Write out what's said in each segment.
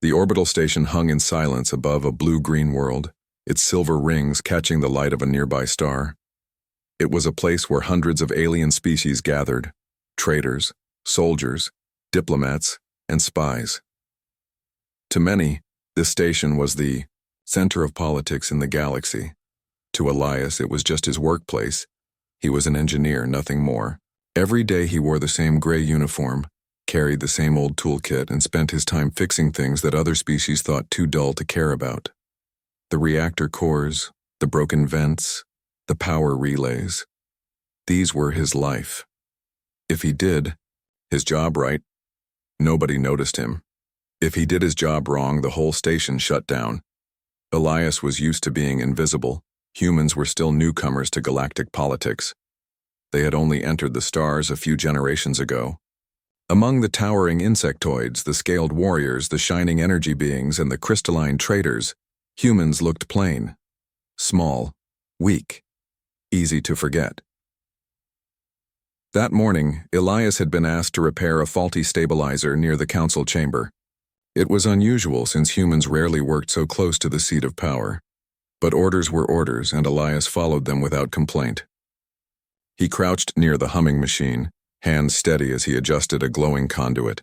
The orbital station hung in silence above a blue-green world, its silver rings catching the light of a nearby star. It was a place where hundreds of alien species gathered: traders, soldiers, diplomats, and spies. To many, this station was the center of politics in the galaxy. To Elias, it was just his workplace. He was an engineer, nothing more. Every day he wore the same gray uniform, carried the same old toolkit, and spent his time fixing things that other species thought too dull to care about. The reactor cores, the broken vents, the power relays. These were his life. If he did his job right, nobody noticed him. If he did his job wrong, the whole station shut down. Elias was used to being invisible. Humans were still newcomers to galactic politics. They had only entered the stars a few generations ago. Among the towering insectoids, the scaled warriors, the shining energy beings, and the crystalline traders, humans looked plain, small, weak, easy to forget. That morning, Elias had been asked to repair a faulty stabilizer near the council chamber. It was unusual since humans rarely worked so close to the seat of power. But orders were orders, and Elias followed them without complaint. He crouched near the humming machine, hands steady as he adjusted a glowing conduit.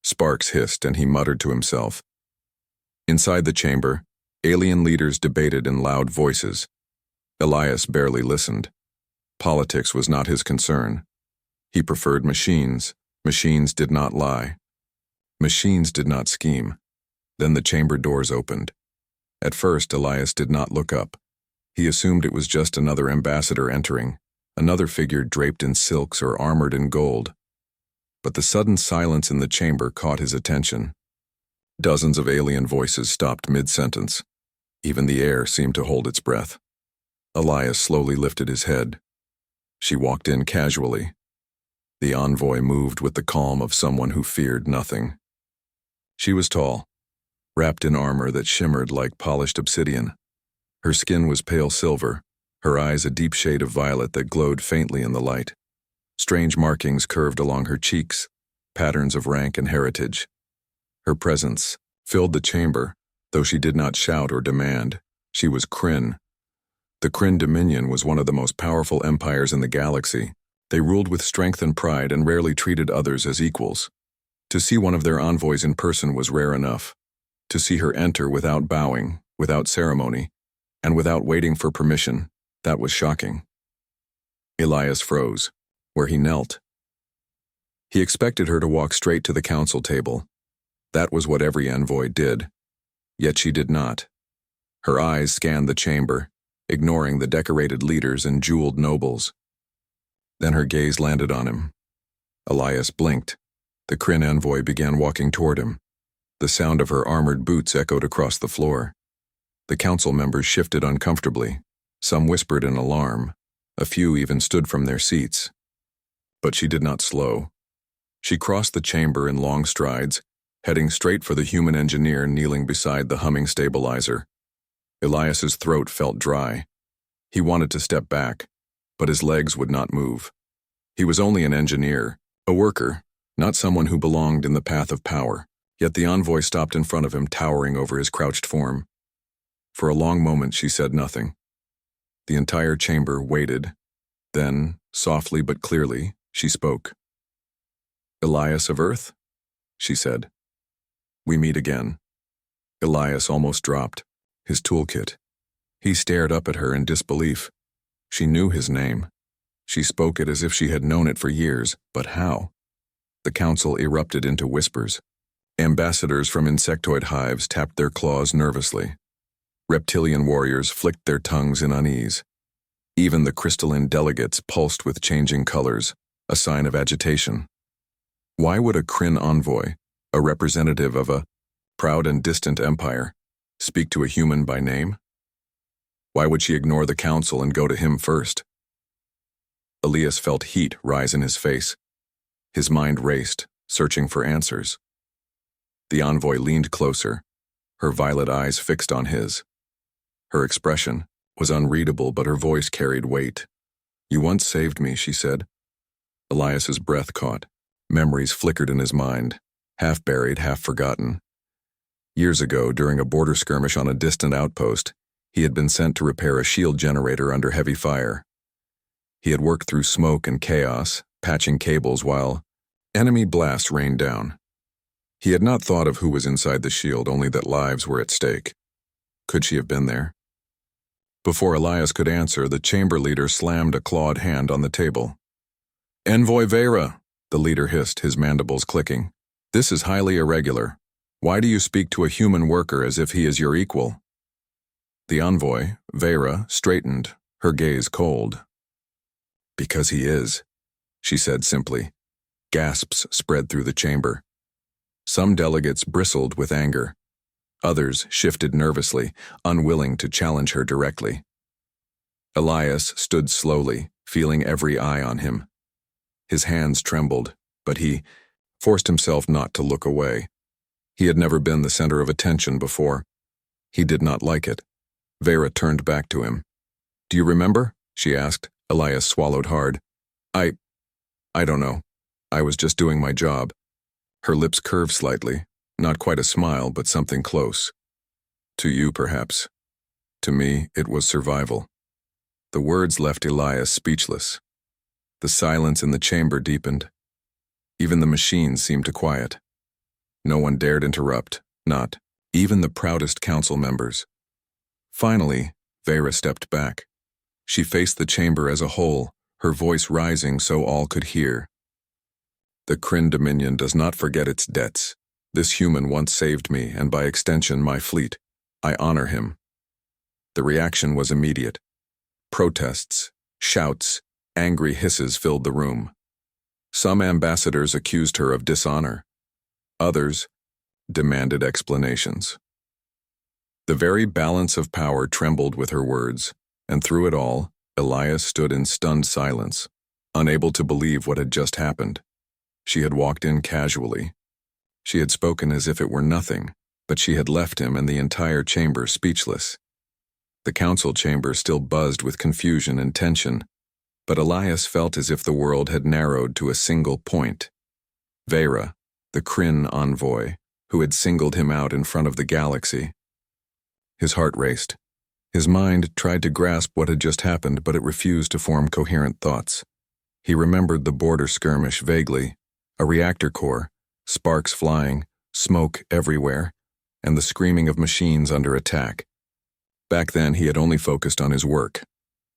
Sparks hissed, and he muttered to himself. Inside the chamber, alien leaders debated in loud voices. Elias barely listened. Politics was not his concern. He preferred machines. Machines did not lie. Machines did not scheme. Then the chamber doors opened. At first, Elias did not look up. He assumed it was just another ambassador entering, another figure draped in silks or armored in gold. But the sudden silence in the chamber caught his attention. Dozens of alien voices stopped mid-sentence. Even the air seemed to hold its breath. Elias slowly lifted his head. She walked in casually. The envoy moved with the calm of someone who feared nothing. She was tall, wrapped in armor that shimmered like polished obsidian. Her skin was pale silver, her eyes a deep shade of violet that glowed faintly in the light. Strange markings curved along her cheeks, patterns of rank and heritage. Her presence filled the chamber, though she did not shout or demand. She was Kryn. The Kryn Dominion was one of the most powerful empires in the galaxy. They ruled with strength and pride and rarely treated others as equals. To see one of their envoys in person was rare enough. To see her enter without bowing, without ceremony, and without waiting for permission, that was shocking. Elias froze, where he knelt. He expected her to walk straight to the council table. That was what every envoy did. Yet she did not. Her eyes scanned the chamber, ignoring the decorated leaders and jeweled nobles. Then her gaze landed on him. Elias blinked. The Kryn envoy began walking toward him. The sound of her armored boots echoed across the floor. The council members shifted uncomfortably. Some whispered in alarm. A few even stood from their seats. But she did not slow. She crossed the chamber in long strides, heading straight for the human engineer kneeling beside the humming stabilizer. Elias's throat felt dry. He wanted to step back, but his legs would not move. He was only an engineer, a worker, not someone who belonged in the path of power. Yet the envoy stopped in front of him, towering over his crouched form. For a long moment she said nothing. The entire chamber waited. Then, softly but clearly, she spoke. "Elias of Earth?" she said. "We meet again." Elias almost dropped. His toolkit. He stared up at her in disbelief. She knew his name. She spoke it as if she had known it for years, but how? The council erupted into whispers. Ambassadors from insectoid hives tapped their claws nervously. Reptilian warriors flicked their tongues in unease. Even the crystalline delegates pulsed with changing colors, a sign of agitation. Why would a Kryn envoy, a representative of a proud and distant empire, speak to a human by name? Why would she ignore the council and go to him first? Elias felt heat rise in his face. His mind raced, searching for answers. The envoy leaned closer, her violet eyes fixed on his. Her expression was unreadable, but her voice carried weight. "You once saved me," she said. Elias's breath caught. Memories flickered in his mind, half buried, half forgotten. Years ago, during a border skirmish on a distant outpost, he had been sent to repair a shield generator under heavy fire. He had worked through smoke and chaos, patching cables while enemy blasts rained down. He had not thought of who was inside the shield, only that lives were at stake. Could she have been there? Before Elias could answer, the chamber leader slammed a clawed hand on the table. "Envoy Vera," the leader hissed, his mandibles clicking. "This is highly irregular. Why do you speak to a human worker as if he is your equal?" The envoy, Vera, straightened, her gaze cold. "Because he is," she said simply. Gasps spread through the chamber. Some delegates bristled with anger. Others shifted nervously, unwilling to challenge her directly. Elias stood slowly, feeling every eye on him. His hands trembled, but he forced himself not to look away. He had never been the center of attention before. He did not like it. Vera turned back to him. "Do you remember?" she asked. Elias swallowed hard. I don't know. I was just doing my job." Her lips curved slightly, not quite a smile, but something close. "To you, perhaps. To me, it was survival." The words left Elias speechless. The silence in the chamber deepened. Even the machines seemed to quiet. No one dared interrupt, not even the proudest council members. Finally, Vera stepped back. She faced the chamber as a whole, her voice rising so all could hear. "The Kryn Dominion does not forget its debts. This human once saved me, and by extension my fleet. I honor him." The reaction was immediate. Protests, shouts, angry hisses filled the room. Some ambassadors accused her of dishonor. Others demanded explanations. The very balance of power trembled with her words, and through it all, Elias stood in stunned silence, unable to believe what had just happened. She had walked in casually. She had spoken as if it were nothing, but she had left him and the entire chamber speechless. The council chamber still buzzed with confusion and tension, but Elias felt as if the world had narrowed to a single point. Vera, the Kryn envoy, who had singled him out in front of the galaxy. His heart raced. His mind tried to grasp what had just happened, but it refused to form coherent thoughts. He remembered the border skirmish vaguely, a reactor core, sparks flying, smoke everywhere, and the screaming of machines under attack. Back then, he had only focused on his work.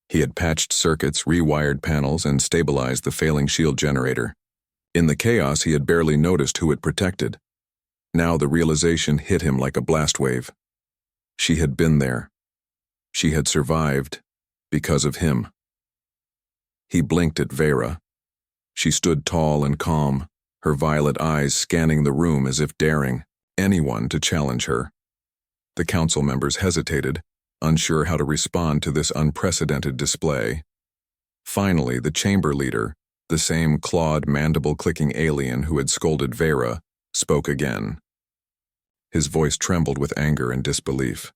He had patched circuits, rewired panels, and stabilized the failing shield generator. In the chaos, he had barely noticed who it protected. Now the realization hit him like a blast wave. She had been there. She had survived because of him. He blinked at Vera. She stood tall and calm, her violet eyes scanning the room as if daring anyone to challenge her. The council members hesitated, unsure how to respond to this unprecedented display. Finally, the chamber leader, the same clawed, mandible-clicking alien who had scolded Vera, spoke again. His voice trembled with anger and disbelief.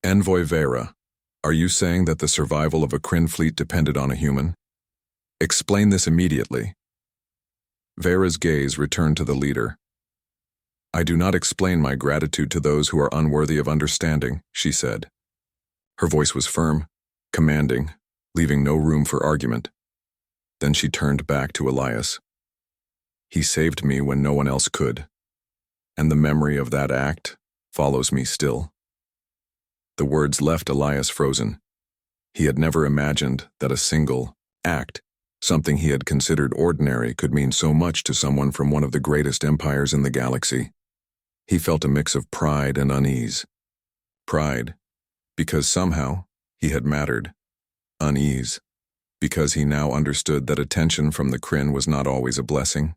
"Envoy Vera, are you saying that the survival of a Kryn fleet depended on a human? Explain this immediately." Vera's gaze returned to the leader. "I do not explain my gratitude to those who are unworthy of understanding," she said. Her voice was firm, commanding, leaving no room for argument. Then she turned back to Elias. "He saved me when no one else could, and the memory of that act follows me still." The words left Elias frozen. He had never imagined that a single act, something he had considered ordinary, could mean so much to someone from one of the greatest empires in the galaxy. He felt a mix of pride and unease. Pride, because somehow he had mattered. Unease, because he now understood that attention from the Kryn was not always a blessing.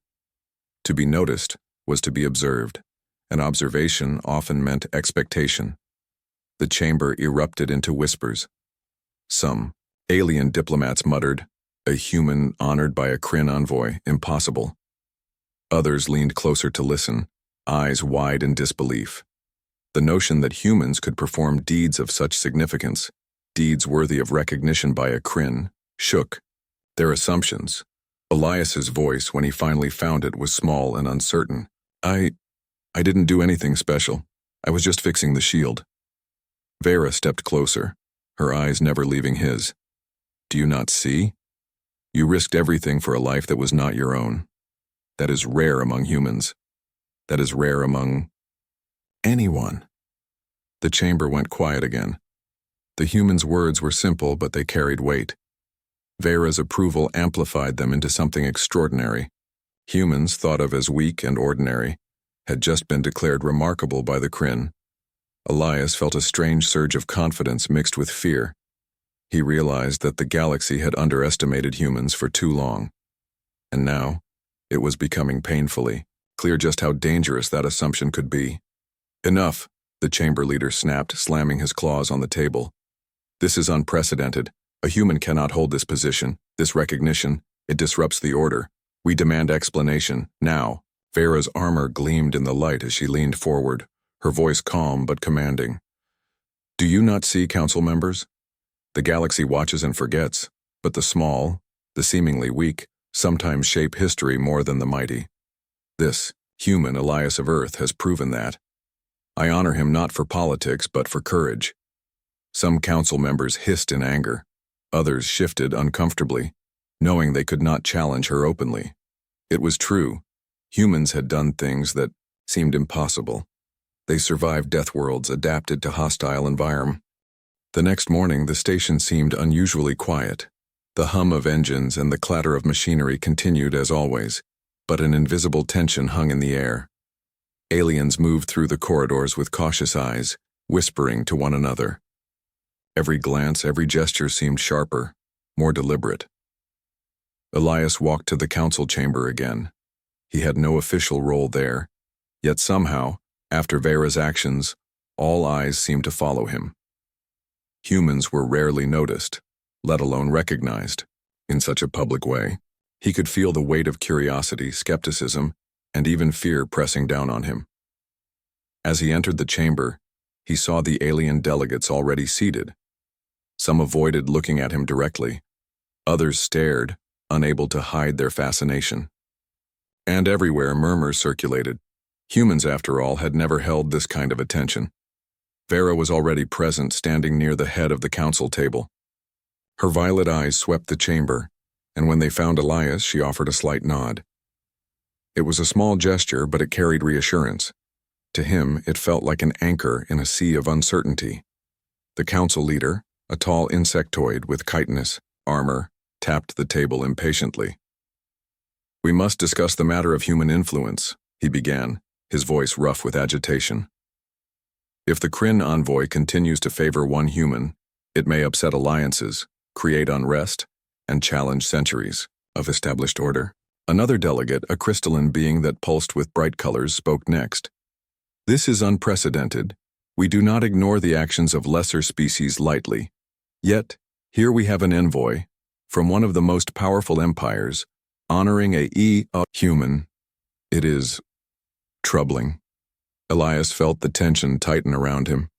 To be noticed was to be observed, and observation often meant expectation. The chamber erupted into whispers. Some alien diplomats muttered, "A human honored by a Kryn envoy, impossible." Others leaned closer to listen, eyes wide in disbelief. The notion that humans could perform deeds of such significance, deeds worthy of recognition by a Kryn, shook their assumptions. Elias's voice, when he finally found it, was small and uncertain. I didn't do anything special. I was just fixing the shield. Vera stepped closer, her eyes never leaving his. Do you not see? You risked everything for a life that was not your own. That is rare among humans. That is rare among anyone. The chamber went quiet again. The human's words were simple, but they carried weight. Vera's approval amplified them into something extraordinary. Humans, thought of as weak and ordinary, had just been declared remarkable by the Kryn. Elias felt a strange surge of confidence mixed with fear. He realized that the galaxy had underestimated humans for too long. And now, it was becoming painfully clear just how dangerous that assumption could be. Enough, the chamber leader snapped, slamming his claws on the table. This is unprecedented. A human cannot hold this position, this recognition. It disrupts the order. We demand explanation, now. Vera's armor gleamed in the light as she leaned forward, her voice calm but commanding. Do you not see, council members? The galaxy watches and forgets, but the small, the seemingly weak, sometimes shape history more than the mighty. This, human Elias of Earth, has proven that. I honor him not for politics, but for courage. Some council members hissed in anger. Others shifted uncomfortably, knowing they could not challenge her openly. It was true. Humans had done things that seemed impossible. They survived death worlds adapted to hostile environments. The next morning, the station seemed unusually quiet. The hum of engines and the clatter of machinery continued as always, but an invisible tension hung in the air. Aliens moved through the corridors with cautious eyes, whispering to one another. Every glance, every gesture seemed sharper, more deliberate. Elias walked to the council chamber again. He had no official role there, yet somehow, after Vera's actions, all eyes seemed to follow him. Humans were rarely noticed, let alone recognized, in such a public way. He could feel the weight of curiosity, skepticism, and even fear pressing down on him. As he entered the chamber, he saw the alien delegates already seated. Some avoided looking at him directly. Others stared, unable to hide their fascination. And everywhere murmurs circulated. Humans, after all, had never held this kind of attention. Vera was already present, standing near the head of the council table. Her violet eyes swept the chamber, and when they found Elias, she offered a slight nod. It was a small gesture, but it carried reassurance. To him, it felt like an anchor in a sea of uncertainty. The council leader, a tall insectoid with chitinous armor, tapped the table impatiently. We must discuss the matter of human influence, he began, his voice rough with agitation. If the Kryn envoy continues to favor one human, it may upset alliances, create unrest, and challenge centuries of established order. Another delegate, a crystalline being that pulsed with bright colors, spoke next. This is unprecedented. We do not ignore the actions of lesser species lightly. Yet, here we have an envoy, from one of the most powerful empires, honoring a human. It is troubling. Elias felt the tension tighten around him.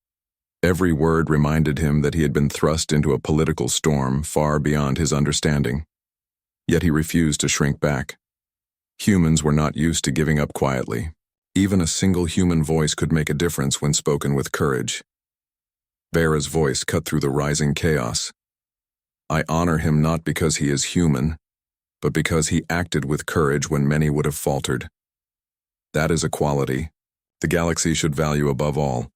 Every word reminded him that he had been thrust into a political storm far beyond his understanding. Yet he refused to shrink back. Humans were not used to giving up quietly. Even a single human voice could make a difference when spoken with courage. Vera's voice cut through the rising chaos. I honor him not because he is human, but because he acted with courage when many would have faltered. That is a quality the galaxy should value above all.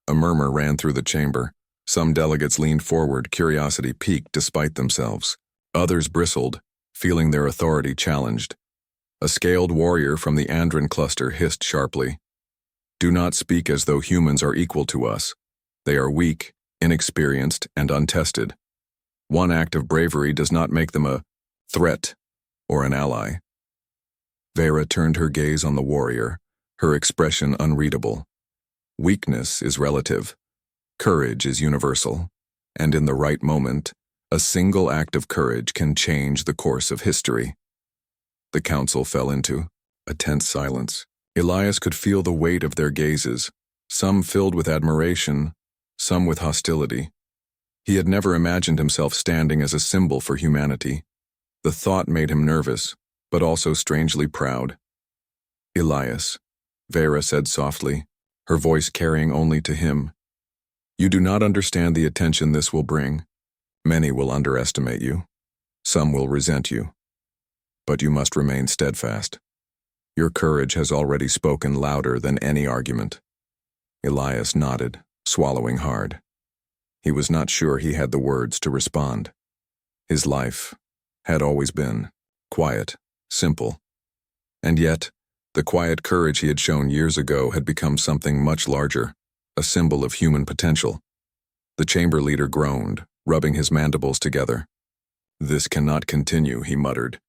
A murmur ran through the chamber. Some delegates leaned forward, curiosity piqued despite themselves. Others bristled, feeling their authority challenged. A scaled warrior from the Andron cluster hissed sharply. Do not speak as though humans are equal to us. They are weak, inexperienced, and untested. One act of bravery does not make them a threat or an ally. Vera turned her gaze on the warrior, her expression unreadable. Weakness is relative. Courage is universal. And in the right moment, a single act of courage can change the course of history. The council fell into a tense silence. Elias could feel the weight of their gazes, some filled with admiration, some with hostility. He had never imagined himself standing as a symbol for humanity. The thought made him nervous, but also strangely proud. Elias, Vera said softly, her voice carrying only to him. "You do not understand the attention this will bring. Many will underestimate you. Some will resent you. But you must remain steadfast. Your courage has already spoken louder than any argument." Elias nodded, swallowing hard. He was not sure he had the words to respond. His life had always been quiet, simple. And yet, the quiet courage he had shown years ago had become something much larger, a symbol of human potential. The chamber leader groaned, rubbing his mandibles together. "This cannot continue," he muttered.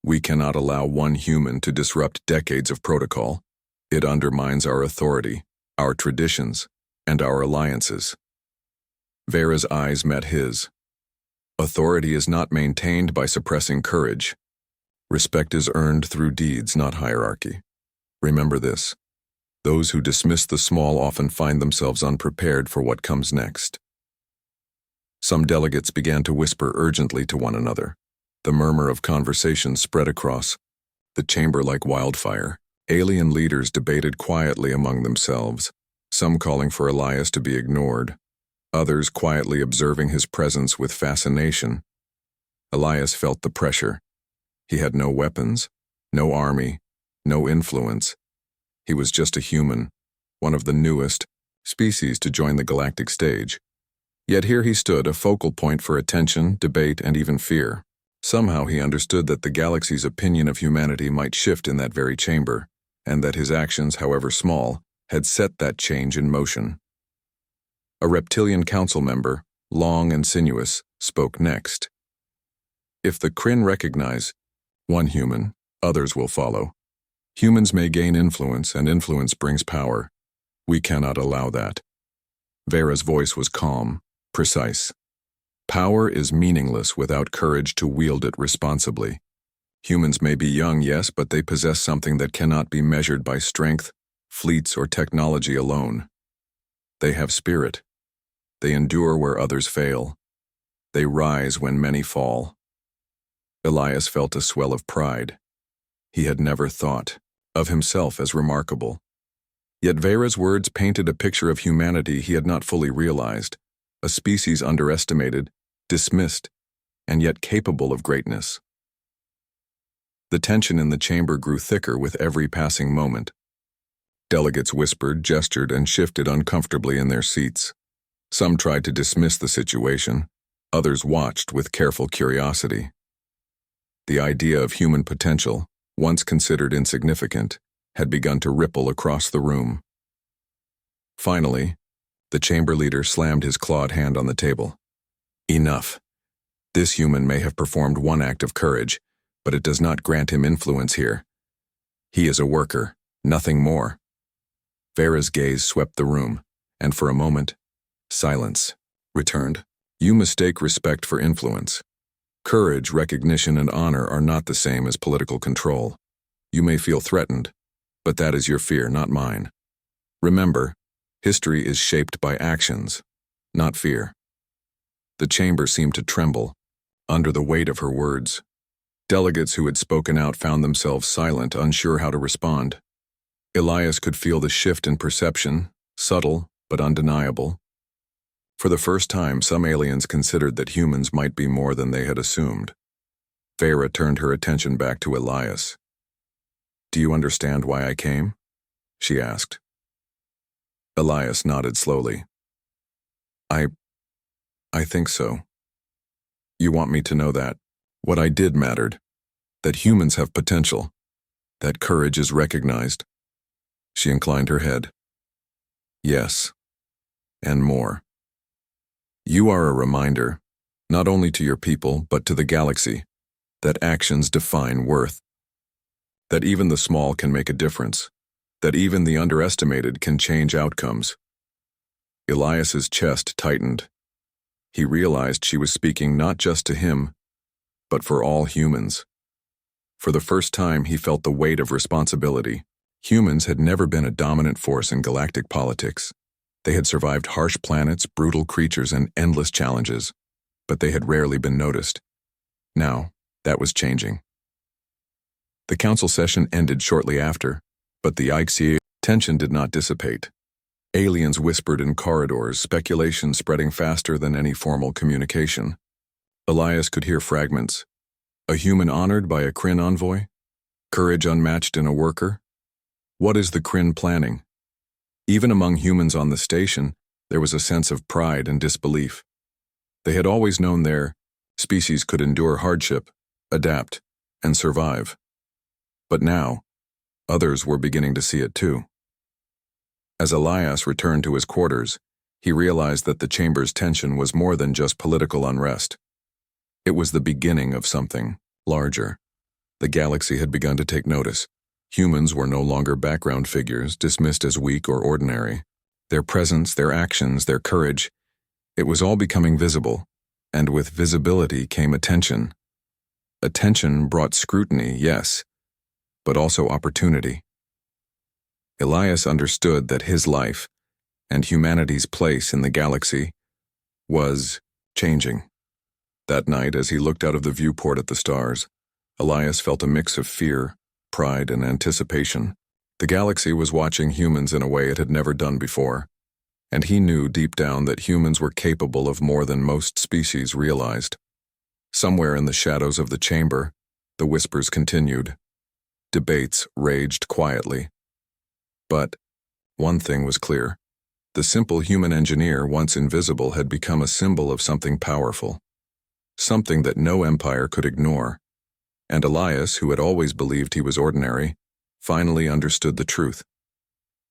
"We cannot allow one human to disrupt decades of protocol. It undermines our authority, our traditions, and our alliances." Vera's eyes met his. "Authority is not maintained by suppressing courage. Respect is earned through deeds, not hierarchy. Remember this. Those who dismiss the small often find themselves unprepared for what comes next." Some delegates began to whisper urgently to one another. The murmur of conversation spread across the chamber like wildfire. Alien leaders debated quietly among themselves, some calling for Elias to be ignored, others quietly observing his presence with fascination. Elias felt the pressure. He had no weapons, no army, no influence. He was just a human, one of the newest species to join the galactic stage. Yet here he stood, a focal point for attention, debate, and even fear. Somehow he understood that the galaxy's opinion of humanity might shift in that very chamber, and that his actions, however small, had set that change in motion. A reptilian council member, long and sinuous, spoke next. "If the Kryn recognize one human, others will follow. Humans may gain influence, and influence brings power. We cannot allow that." Vera's voice was calm, precise. "Power is meaningless without courage to wield it responsibly. Humans may be young, yes, but they possess something that cannot be measured by strength, fleets, or technology alone. They have spirit. They endure where others fail. They rise when many fall." Elias felt a swell of pride. He had never thought of himself as remarkable. Yet Vera's words painted a picture of humanity he had not fully realized, a species underestimated, dismissed, and yet capable of greatness. The tension in the chamber grew thicker with every passing moment. Delegates whispered, gestured, and shifted uncomfortably in their seats. Some tried to dismiss the situation. Others watched with careful curiosity. The idea of human potential, once considered insignificant, had begun to ripple across the room. Finally, the chamber leader slammed his clawed hand on the table. "Enough. This human may have performed one act of courage, but it does not grant him influence here. He is a worker, nothing more." Vera's gaze swept the room, and for a moment, silence returned. "You mistake respect for influence. Courage, recognition, and honor are not the same as political control. You may feel threatened, but that is your fear, not mine. Remember, history is shaped by actions, not fear." The chamber seemed to tremble under the weight of her words. Delegates who had spoken out found themselves silent, unsure how to respond. Elias could feel the shift in perception, subtle but undeniable. For the first time, some aliens considered that humans might be more than they had assumed. Vera turned her attention back to Elias. "Do you understand why I came?" she asked. Elias nodded slowly. I think so. You want me to know that what I did mattered, that humans have potential, that courage is recognized." She inclined her head. "Yes, and more. You are a reminder, not only to your people, but to the galaxy, that actions define worth. That even the small can make a difference. That even the underestimated can change outcomes." Elias's chest tightened. He realized she was speaking not just to him, but for all humans. For the first time, he felt the weight of responsibility. Humans had never been a dominant force in galactic politics. They had survived harsh planets, brutal creatures, and endless challenges, but they had rarely been noticed. Now, that was changing. The council session ended shortly after, but the ICA tension did not dissipate. Aliens whispered in corridors, speculation spreading faster than any formal communication. Elias could hear fragments. A human honored by a Kryn envoy? Courage unmatched in a worker? What is the Kryn planning? Even among humans on the station, there was a sense of pride and disbelief. They had always known their species could endure hardship, adapt, and survive. But now, others were beginning to see it too. As Elias returned to his quarters, he realized that the chamber's tension was more than just political unrest. It was the beginning of something larger. The galaxy had begun to take notice. Humans were no longer background figures, dismissed as weak or ordinary. Their presence, their actions, their courage, it was all becoming visible, and with visibility came attention. Attention brought scrutiny, yes, but also opportunity. Elias understood that his life and humanity's place in the galaxy was changing. That night, as he looked out of the viewport at the stars, Elias felt a mix of fear, pride, and anticipation. The galaxy was watching humans in a way it had never done before, and he knew deep down that humans were capable of more than most species realized. Somewhere in the shadows of the chamber, the whispers continued. Debates raged quietly. But one thing was clear. The simple human engineer, once invisible, had become a symbol of something powerful. Something that no empire could ignore. And Elias, who had always believed he was ordinary, finally understood the truth.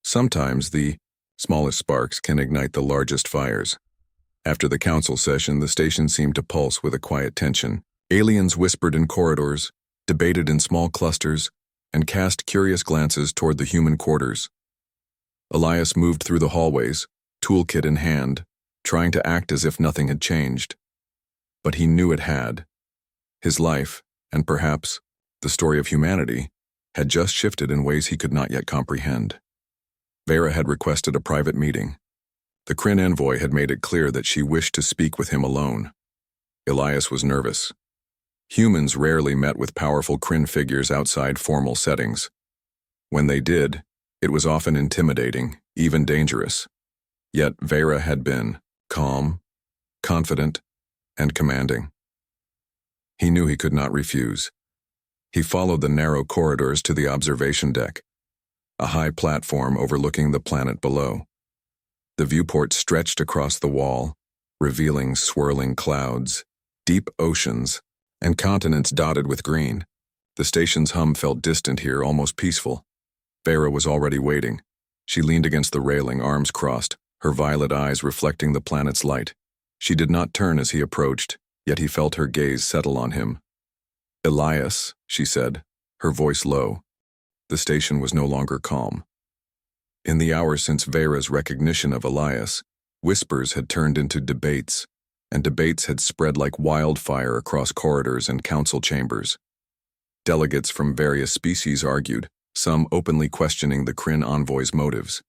Sometimes the smallest sparks can ignite the largest fires. After the council session, the station seemed to pulse with a quiet tension. Aliens whispered in corridors, debated in small clusters, and cast curious glances toward the human quarters. Elias moved through the hallways, toolkit in hand, trying to act as if nothing had changed. But he knew it had. His life, and perhaps the story of humanity, had just shifted in ways he could not yet comprehend. Vera had requested a private meeting. The Kryn envoy had made it clear that she wished to speak with him alone. Elias was nervous. Humans rarely met with powerful Kryn figures outside formal settings. When they did, it was often intimidating, even dangerous. Yet Vera had been calm, confident, and commanding. He knew he could not refuse. He followed the narrow corridors to the observation deck, a high platform overlooking the planet below. The viewport stretched across the wall, revealing swirling clouds, deep oceans, and continents dotted with green. The station's hum felt distant here, almost peaceful. Vera was already waiting. She leaned against the railing, arms crossed, her violet eyes reflecting the planet's light. She did not turn as he approached, yet he felt her gaze settle on him. "Elias," she said, her voice low. The station was no longer calm. In the hours since Vera's recognition of Elias, whispers had turned into debates, and debates had spread like wildfire across corridors and council chambers. Delegates from various species argued, some openly questioning the Kryn envoy's motives.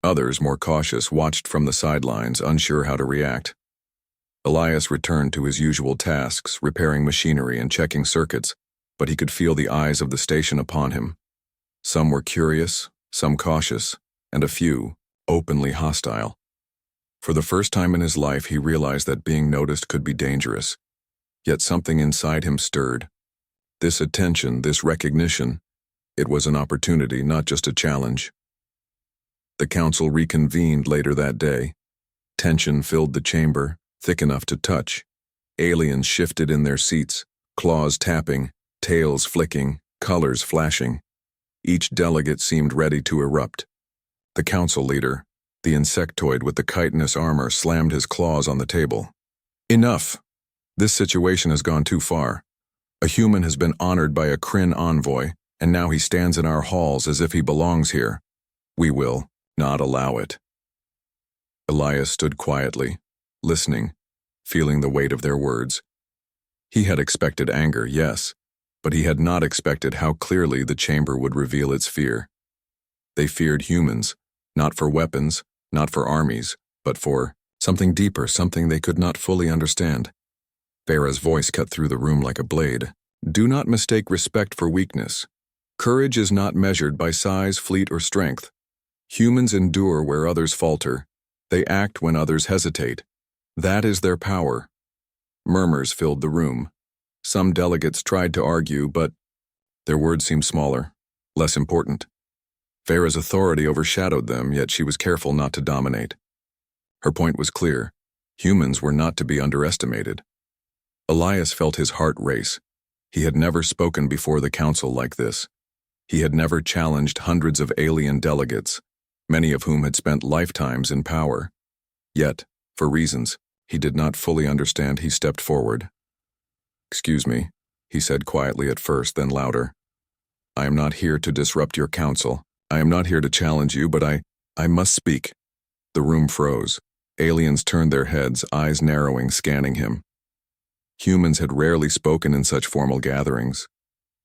Others, more cautious, watched from the sidelines, unsure how to react. Elias returned to his usual tasks, repairing machinery and checking circuits, but he could feel the eyes of the station upon him. Some were curious, some cautious, and a few openly hostile. For the first time in his life, he realized that being noticed could be dangerous. Yet something inside him stirred. This attention, this recognition, it was an opportunity, not just a challenge. The council reconvened later that day. Tension filled the chamber, thick enough to touch. Aliens shifted in their seats, claws tapping, tails flicking, colors flashing. Each delegate seemed ready to erupt. The council leader, the insectoid with the chitinous armor, slammed his claws on the table. "Enough! This situation has gone too far. A human has been honored by a Kryn envoy, and now he stands in our halls as if he belongs here. We will not allow it." Elias stood quietly, listening, feeling the weight of their words. He had expected anger, yes, but he had not expected how clearly the chamber would reveal its fear. They feared humans, not for weapons, not for armies, but for something deeper, something they could not fully understand. Vera's voice cut through the room like a blade. "Do not mistake respect for weakness. Courage is not measured by size, fleet, or strength. Humans endure where others falter. They act when others hesitate. That is their power. Murmurs filled the room. Some delegates tried to argue, but their words seemed smaller, less important. Vera's authority overshadowed them, yet she was careful not to dominate. Her point was clear. Humans were not to be underestimated. Elias felt his heart race. He had never spoken before the council like this. He had never challenged hundreds of alien delegates, many of whom had spent lifetimes in power. Yet, for reasons he did not fully understand, he stepped forward. "Excuse me," he said quietly at first, then louder. "I am not here to disrupt your council. I am not here to challenge you, but I must speak." The room froze. Aliens turned their heads, eyes narrowing, scanning him. Humans had rarely spoken in such formal gatherings.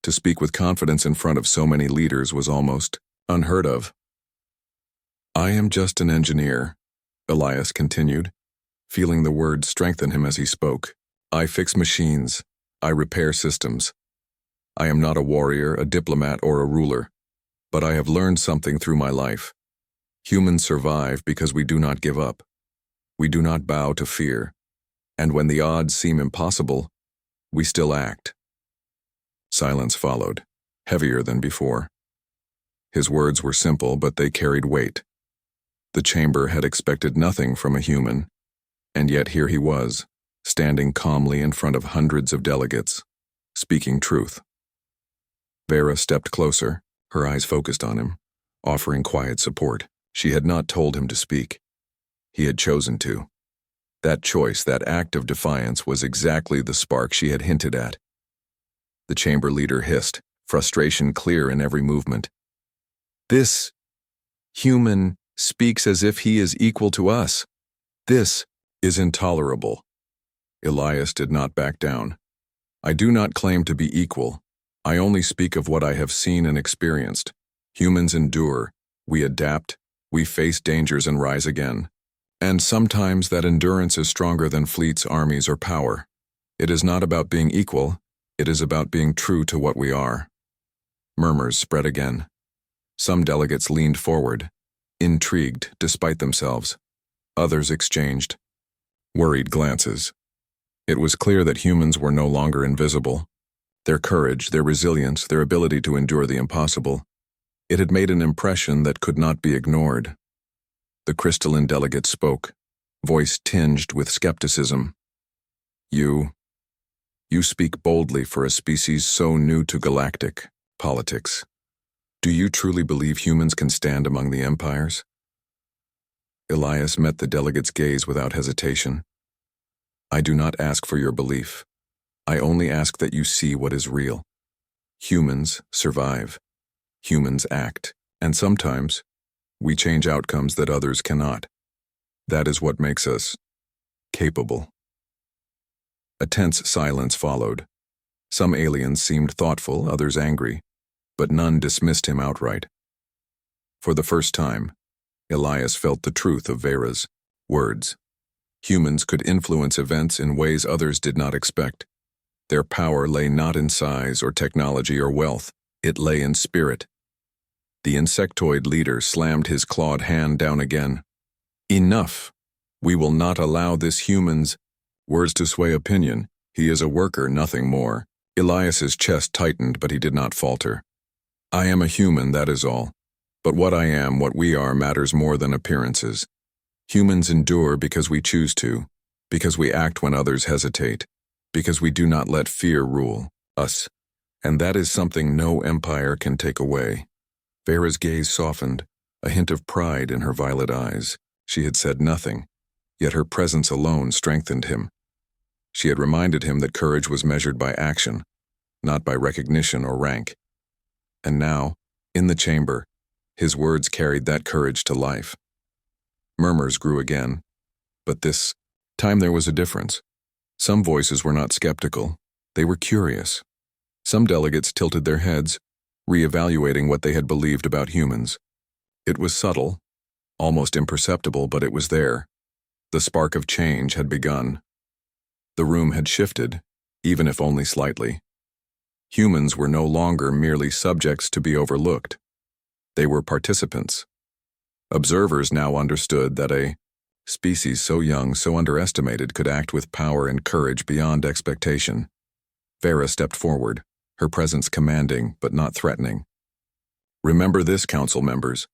To speak with confidence in front of so many leaders was almost unheard of. "I am just an engineer," Elias continued, feeling the words strengthen him as he spoke. "I fix machines. I repair systems. I am not a warrior, a diplomat, or a ruler, but I have learned something through my life. Humans survive because we do not give up. We do not bow to fear. And when the odds seem impossible, we still act." Silence followed, heavier than before. His words were simple, but they carried weight. The chamber had expected nothing from a human, and yet here he was, standing calmly in front of hundreds of delegates, speaking truth. Vera stepped closer, her eyes focused on him, offering quiet support. She had not told him to speak. He had chosen to. That choice, that act of defiance, was exactly the spark she had hinted at. The chamber leader hissed, frustration clear in every movement. "This human speaks as if he is equal to us. This is intolerable." Elias did not back down. "I do not claim to be equal. I only speak of what I have seen and experienced. Humans endure. We adapt. We face dangers and rise again. And sometimes that endurance is stronger than fleets, armies, or power. It is not about being equal. It is about being true to what we are." Murmurs spread again. Some delegates leaned forward, intrigued despite themselves. Others exchanged worried glances. It was clear that humans were no longer invisible. Their courage, their resilience, their ability to endure the impossible, it had made an impression that could not be ignored. The crystalline delegate spoke, voice tinged with skepticism. You speak boldly for a species so new to galactic politics. Do you truly believe humans can stand among the empires?" Elias met the delegate's gaze without hesitation. "I do not ask for your belief. I only ask that you see what is real. Humans survive. Humans act. And sometimes, we change outcomes that others cannot. That is what makes us capable." A tense silence followed. Some aliens seemed thoughtful, others angry, but none dismissed him outright. For the first time, Elias felt the truth of Vera's words. Humans could influence events in ways others did not expect. Their power lay not in size or technology or wealth, it lay in spirit. The insectoid leader slammed his clawed hand down again. "Enough! We will not allow this human's words to sway opinion. He is a worker, nothing more." Elias's chest tightened, but he did not falter. "I am a human, that is all. But what I am, what we are, matters more than appearances. Humans endure because we choose to, because we act when others hesitate, because we do not let fear rule us. And that is something no empire can take away." Vera's gaze softened, a hint of pride in her violet eyes. She had said nothing, yet her presence alone strengthened him. She had reminded him that courage was measured by action, not by recognition or rank. And now, in the chamber, his words carried that courage to life. Murmurs grew again, but this time there was a difference. Some voices were not skeptical, they were curious. Some delegates tilted their heads, reevaluating what they had believed about humans. It was subtle, almost imperceptible, but it was there. The spark of change had begun. The room had shifted, even if only slightly. Humans were no longer merely subjects to be overlooked. They were participants. Observers now understood that a species so young, so underestimated, could act with power and courage beyond expectation. Vera stepped forward, her presence commanding but not threatening. Remember this, council members.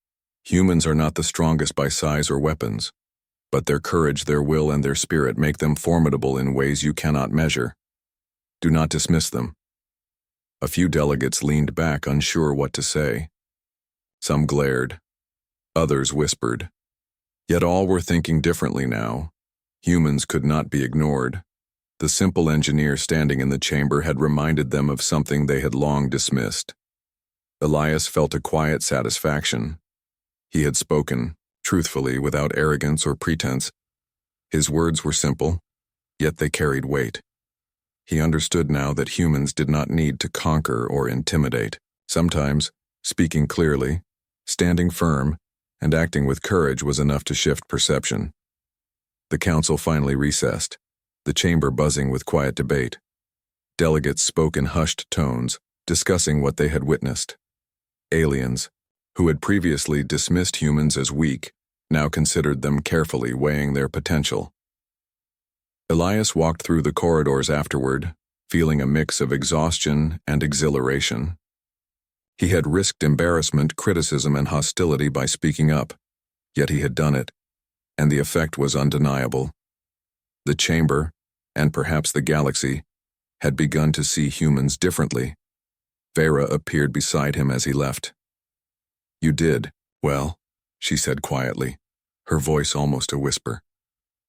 Humans are not the strongest by size or weapons, but their courage, their will, and their spirit make them formidable in ways you cannot measure. Do not dismiss them. A few delegates leaned back, unsure what to say. Some glared. Others whispered. Yet all were thinking differently now. Humans could not be ignored. The simple engineer standing in the chamber had reminded them of something they had long dismissed. Elias felt a quiet satisfaction. He had spoken, truthfully, without arrogance or pretense. His words were simple, yet they carried weight. He understood now that humans did not need to conquer or intimidate. Sometimes, speaking clearly, standing firm, and acting with courage was enough to shift perception. The council finally recessed, the chamber buzzing with quiet debate. Delegates spoke in hushed tones, discussing what they had witnessed. Aliens, who had previously dismissed humans as weak, now considered them carefully, weighing their potential. Elias walked through the corridors afterward, feeling a mix of exhaustion and exhilaration. He had risked embarrassment, criticism, and hostility by speaking up, yet he had done it, and the effect was undeniable. The chamber, and perhaps the galaxy, had begun to see humans differently. Vera appeared beside him as he left. "You did, well," she said quietly, her voice almost a whisper.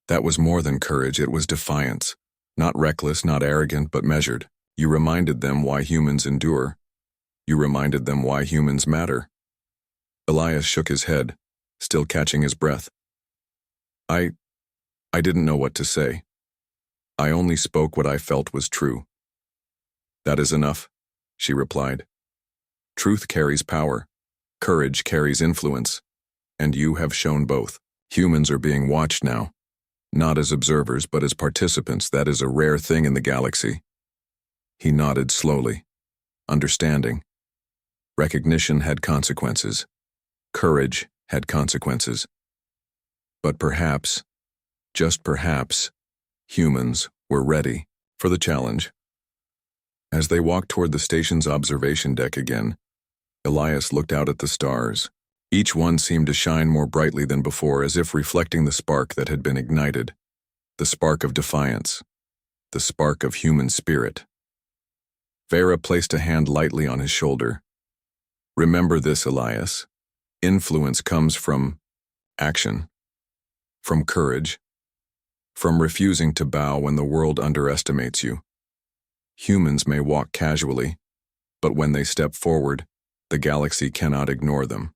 "That was more than courage, it was defiance. Not reckless, not arrogant, but measured. You reminded them why humans endure. You reminded them why humans matter." Elias shook his head, still catching his breath. I didn't know what to say. I only spoke what I felt was true." "That is enough," she replied. "Truth carries power. Courage carries influence. And you have shown both. Humans are being watched now. Not as observers, but as participants. That is a rare thing in the galaxy." He nodded slowly, understanding. Recognition had consequences. Courage had consequences. But perhaps, just perhaps, humans were ready for the challenge. As they walked toward the station's observation deck again, Elias looked out at the stars. Each one seemed to shine more brightly than before, as if reflecting the spark that had been ignited. The spark of defiance. The spark of human spirit. Vera placed a hand lightly on his shoulder. "Remember this, Elias. Influence comes from action. From courage. From refusing to bow when the world underestimates you. Humans may walk casually, but when they step forward, the galaxy cannot ignore them."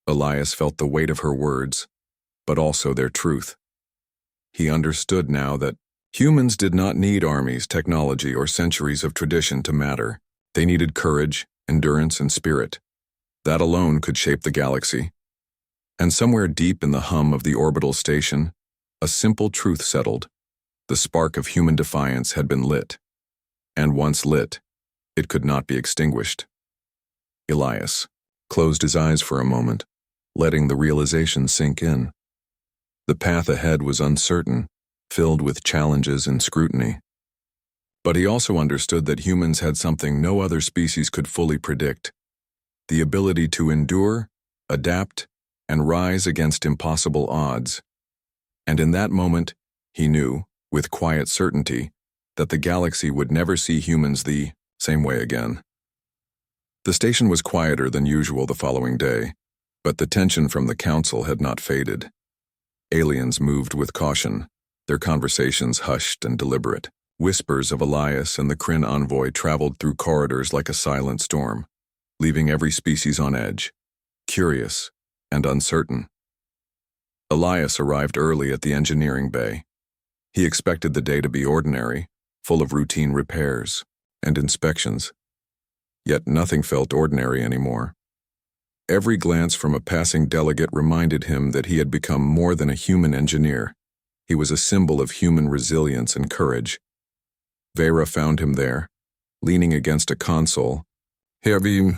Elias felt the weight of her words, but also their truth. He understood now that humans did not need armies, technology, or centuries of tradition to matter. They needed courage, endurance, and spirit. That alone could shape the galaxy. And somewhere deep in the hum of the orbital station, a simple truth settled. The spark of human defiance had been lit. And once lit, it could not be extinguished. Elias closed his eyes for a moment, letting the realization sink in. The path ahead was uncertain, filled with challenges and scrutiny. But he also understood that humans had something no other species could fully predict: the ability to endure, adapt, and rise against impossible odds. And in that moment, he knew, with quiet certainty, that the galaxy would never see humans the same way again. The station was quieter than usual the following day, but the tension from the council had not faded. Aliens moved with caution, their conversations hushed and deliberate. Whispers of Elias and the Kryn envoy traveled through corridors like a silent storm, leaving every species on edge, curious and uncertain. Elias arrived early at the engineering bay. He expected the day to be ordinary, full of routine repairs and inspections. Yet nothing felt ordinary anymore. Every glance from a passing delegate reminded him that he had become more than a human engineer. He was a symbol of human resilience and courage. Vera found him there, leaning against a console. "Have you